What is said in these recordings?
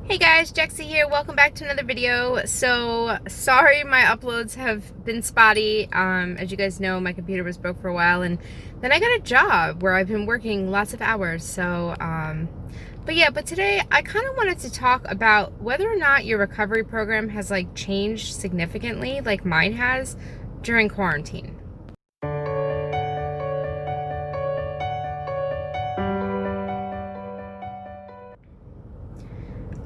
Hey guys, Jexie here. Welcome back to another video. So sorry my uploads have been spotty. As you guys know, my computer was broke for a while, and then I got a job where I've been working lots of hours. But today I kind of wanted to talk about whether or not your recovery program has changed significantly, like mine has during quarantine.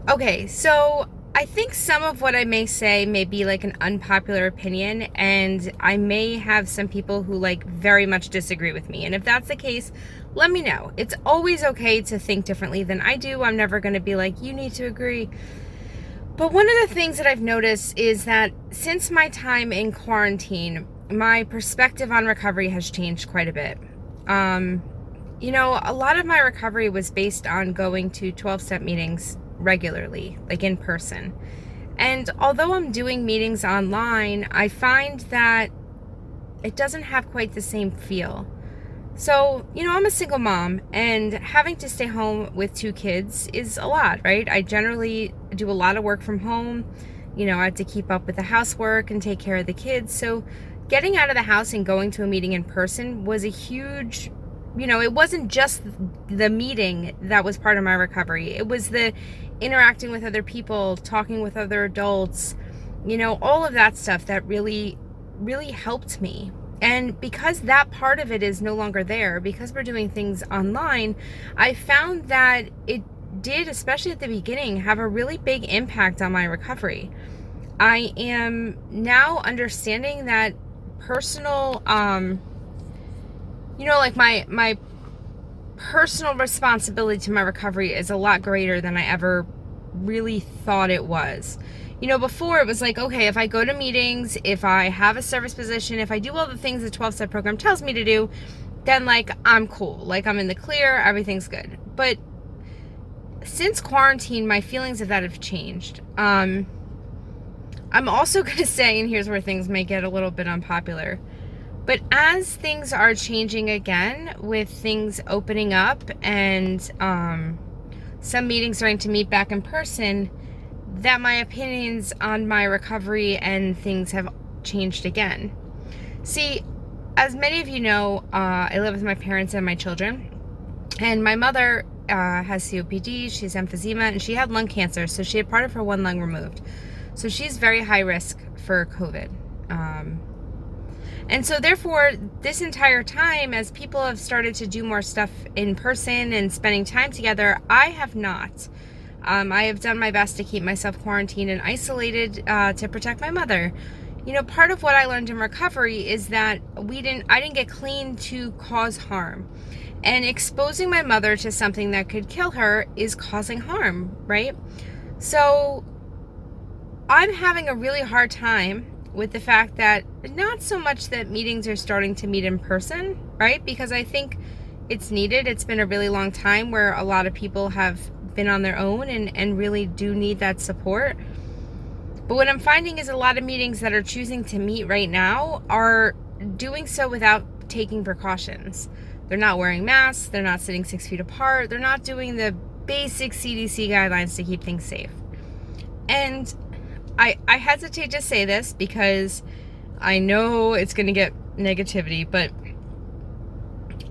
Okay, so I think some of what I may say may be an unpopular opinion, and I may have some people who very much disagree with me. And if that's the case, let me know. It's always okay to think differently than I do. I'm never going to be like, you need to agree. But one of the things that I've noticed is that since my time in quarantine, my perspective on recovery has changed quite a bit. A lot of my recovery was based on going to 12-step meetings regularly, in person. And although I'm doing meetings online, I find that it doesn't have quite the same feel. So, I'm a single mom, and having to stay home with 2 kids is a lot, right? I generally do a lot of work from home. I have to keep up with the housework and take care of the kids. So getting out of the house and going to a meeting in person was a huge, it wasn't just the meeting that was part of my recovery. It was the interacting with other people, talking with other adults, all of that stuff that really, really helped me. And because that part of it is no longer there, because we're doing things online, I found that it did, especially at the beginning, have a really big impact on my recovery. I am now understanding that personal, my personal responsibility to my recovery is a lot greater than I ever really thought it was. Before it was okay, if I go to meetings, if I have a service position, if I do all the things the 12-step program tells me to do, then I'm cool. I'm in the clear, everything's good. But since quarantine, my feelings of that have changed. I'm also going to say, and here's where things may get a little bit unpopular, but as things are changing again, with things opening up and some meetings starting to meet back in person, that my opinions on my recovery and things have changed again. See, as many of you know, I live with my parents and my children, and my mother has COPD, she's emphysema, and she had lung cancer, so she had part of her one lung removed. So she's very high risk for COVID. And so therefore, this entire time, as people have started to do more stuff in person and spending time together, I have not. I have done my best to keep myself quarantined and isolated to protect my mother. Part of what I learned in recovery is that I didn't get clean to cause harm. And exposing my mother to something that could kill her is causing harm, right? So I'm having a really hard time with the fact that not so much that meetings are starting to meet in person, right? Because I think it's needed. It's been a really long time where a lot of people have been on their own and really do need that support. But what I'm finding is a lot of meetings that are choosing to meet right now are doing so without taking precautions. They're not wearing masks. They're not sitting 6 feet apart. They're not doing the basic CDC guidelines to keep things safe. And I hesitate to say this because I know it's going to get negativity, but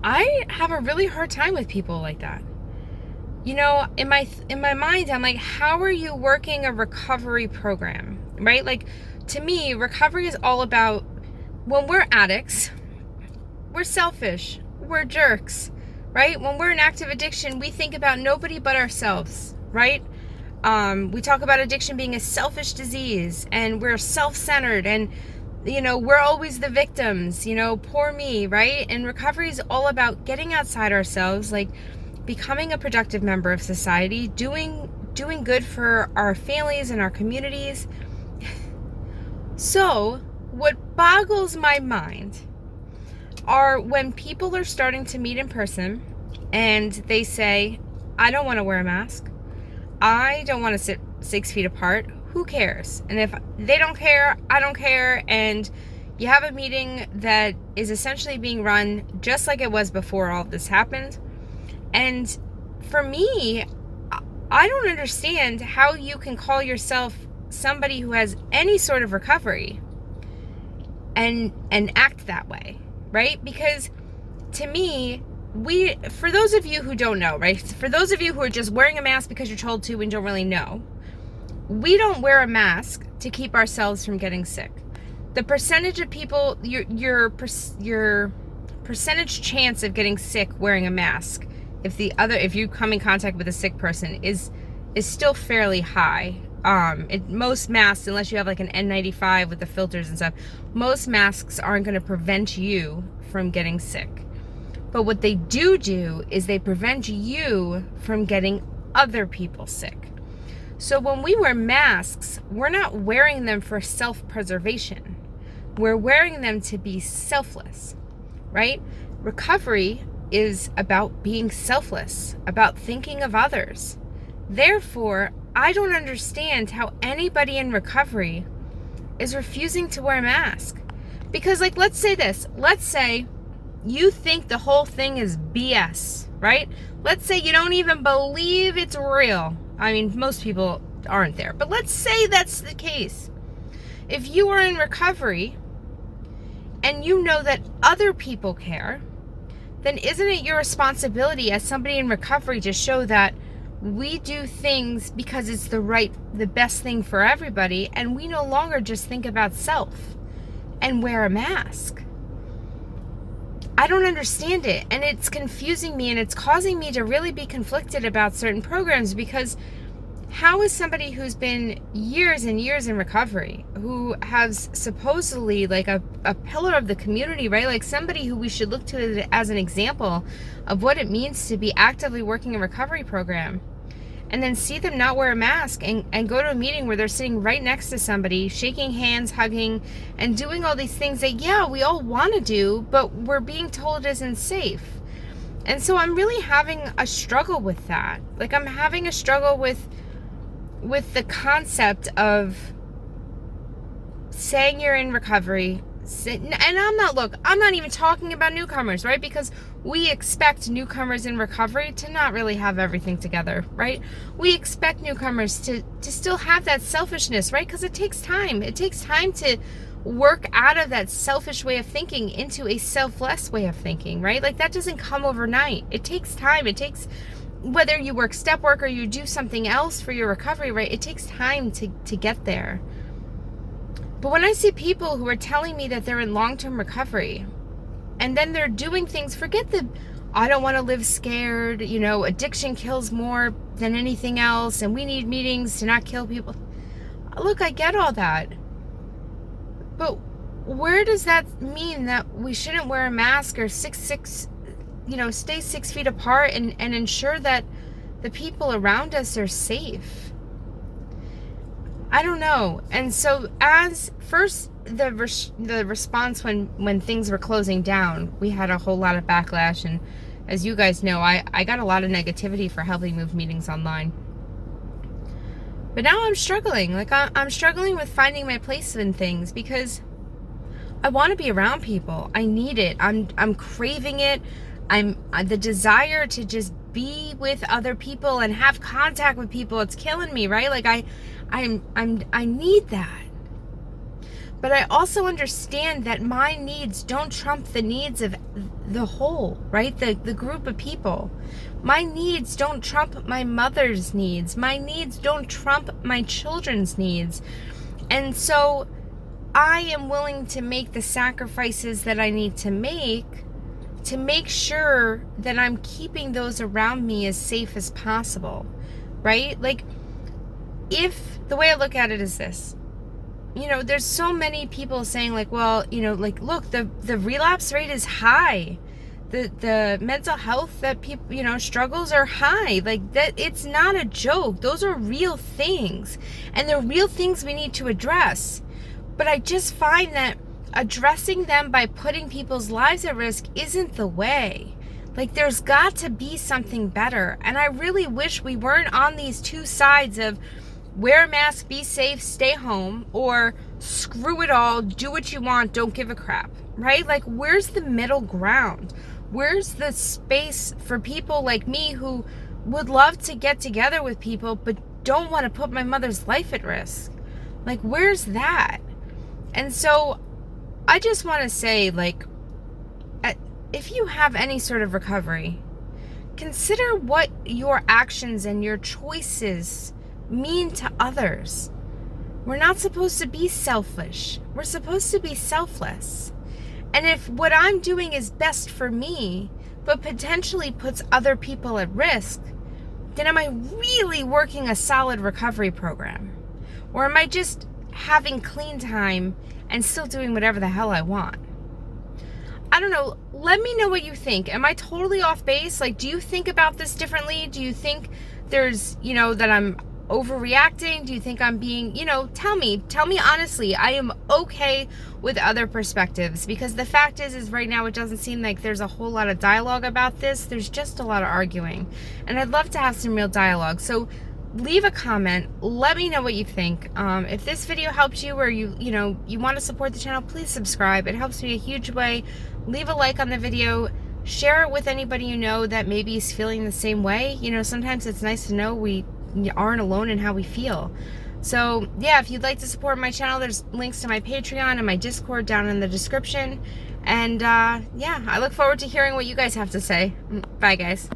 I have a really hard time with people like that. In my mind, I'm like, how are you working a recovery program, right? To me, recovery is all about, when we're addicts, we're selfish, we're jerks, right? When we're in active addiction, we think about nobody but ourselves, right? We talk about addiction being a selfish disease, and we're self-centered, and we're always the victims, poor me, right? And recovery is all about getting outside ourselves, becoming a productive member of society, doing good for our families and our communities. So what boggles my mind are when people are starting to meet in person and they say, I don't want to wear a mask. I don't want to sit 6 feet apart. Who cares? And if they don't care, I don't care. And you have a meeting that is essentially being run just like it was before all of this happened. And for me, I don't understand how you can call yourself somebody who has any sort of recovery and act that way, right? Because to me, for those of you who don't know, right? For those of you who are just wearing a mask because you're told to and don't really know, we don't wear a mask to keep ourselves from getting sick. The percentage of people, your percentage chance of getting sick wearing a mask, if you come in contact with a sick person, is still fairly high. Most masks, unless you have like an N95 with the filters and stuff, most masks aren't going to prevent you from getting sick. But what they do is they prevent you from getting other people sick. So when we wear masks, we're not wearing them for self-preservation. We're wearing them to be selfless, right? Recovery is about being selfless, about thinking of others. Therefore, I don't understand how anybody in recovery is refusing to wear a mask. Because, like, let's say you think the whole thing is BS, right? Let's say you don't even believe it's real. I mean, most people aren't there, but let's say that's the case. If you are in recovery and you know that other people care, then isn't it your responsibility as somebody in recovery to show that we do things because it's the best thing for everybody, and we no longer just think about self and wear a mask? I don't understand it, and it's confusing me, and it's causing me to really be conflicted about certain programs, because how is somebody who's been years and years in recovery, who has supposedly like a pillar of the community, right? Like somebody who we should look to as an example of what it means to be actively working a recovery program, and then see them not wear a mask and go to a meeting where they're sitting right next to somebody, shaking hands, hugging, and doing all these things that, yeah, we all want to do, but we're being told isn't safe. And so I'm really having a struggle with that. Like, I'm having a struggle with the concept of saying you're in recovery. And I'm not even talking about newcomers, right? Because we expect newcomers in recovery to not really have everything together, right? We expect newcomers to still have that selfishness, right? Because it takes time. It takes time to work out of that selfish way of thinking into a selfless way of thinking, right? Like, that doesn't come overnight. It takes time. It takes, whether you work step work or you do something else for your recovery, right? It takes time to get there. But when I see people who are telling me that they're in long-term recovery, and then they're doing things, forget the, I don't want to live scared, addiction kills more than anything else, and we need meetings to not kill people. Look, I get all that. But where does that mean that we shouldn't wear a mask or stay 6 feet apart and ensure that the people around us are safe? I don't know. And so, as first, the response when things were closing down, we had a whole lot of backlash, and as you guys know, I got a lot of negativity for helping move meetings online. But now I'm struggling. Like, I'm struggling with finding my place in things, because I want to be around people. I need it. I'm craving it. I'm the desire to just be with other people and have contact with people. It's killing me, right? Like, I need that. But I also understand that my needs don't trump the needs of the whole, right? The group of people. My needs don't trump my mother's needs. My needs don't trump my children's needs. And so I am willing to make the sacrifices that I need to make sure that I'm keeping those around me as safe as possible, right? Like, if the way I look at it is this, there's so many people saying, like, well, look, the relapse rate is high. The mental health that people, struggles are high. Like, that, it's not a joke. Those are real things. And they're real things we need to address. But I just find that addressing them by putting people's lives at risk isn't the way. Like, there's got to be something better. And I really wish we weren't on these two sides of wear a mask, be safe, stay home, or screw it all, do what you want, don't give a crap, right? Like, where's the middle ground? Where's the space for people like me who would love to get together with people, but don't want to put my mother's life at risk. Like, where's that? And so I just want to say, like, if you have any sort of recovery, consider what your actions and your choices mean to others. We're not supposed to be selfish. We're supposed to be selfless. And if what I'm doing is best for me, but potentially puts other people at risk, then am I really working a solid recovery program? Or am I just having clean time and still doing whatever the hell I want? I don't know. Let me know what you think. Am I totally off base? Like, do you think about this differently? Do you think there's, that I'm overreacting? Do you think I'm being, tell me honestly. I am okay with other perspectives, because the fact is right now it doesn't seem like there's a whole lot of dialogue about this. There's just a lot of arguing, and I'd love to have some real dialogue. So leave a comment. Let me know what you think. If this video helped you, or you want to support the channel, please subscribe. It helps me a huge way. Leave a like on the video. Share it with anybody you know that maybe is feeling the same way. Sometimes it's nice to know we aren't alone in how we feel. So yeah, if you'd like to support my channel, there's links to my Patreon and my Discord down in the description. And yeah, I look forward to hearing what you guys have to say. Bye, guys.